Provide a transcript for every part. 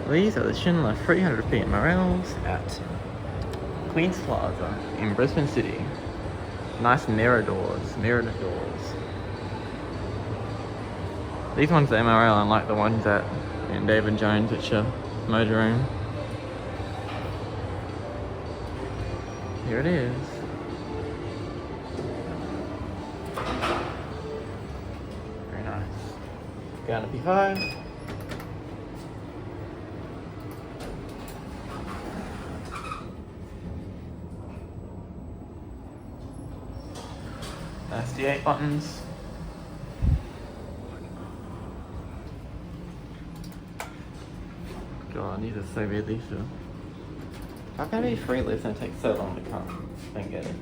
These are the Schindler 300P MRLs at Queen's Plaza in Brisbane City. Nice mirror doors. These ones are MRL, unlike the ones at David Jones, which are motorroom. Here it is. Very nice. Down to P5. That's D8 buttons. God, these are so weird, these are. How can it be free list and it takes so long to come and get it?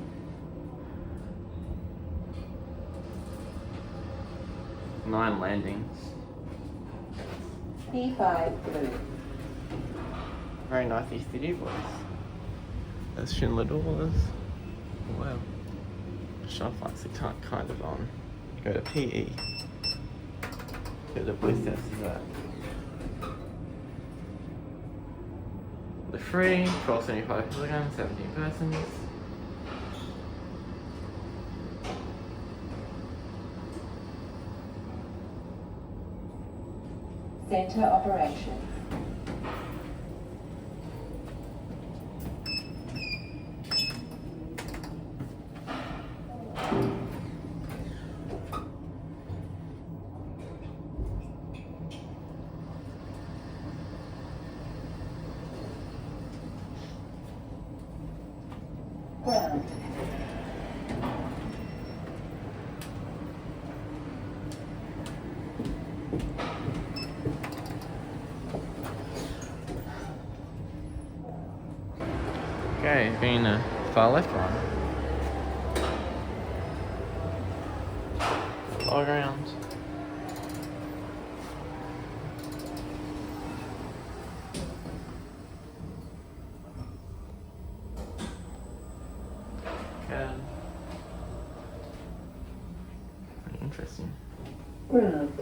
Nine landings. P5 blue. Very nice ECD voice. That's Schindler doors. Wow. Shelf lights are kind of on. Go to PE. Go to voice test is that. The free, 1275 kilograms, 17 persons. Center operations. Ground. Okay, being a far left one. All around. Okay. Very interesting. Ground.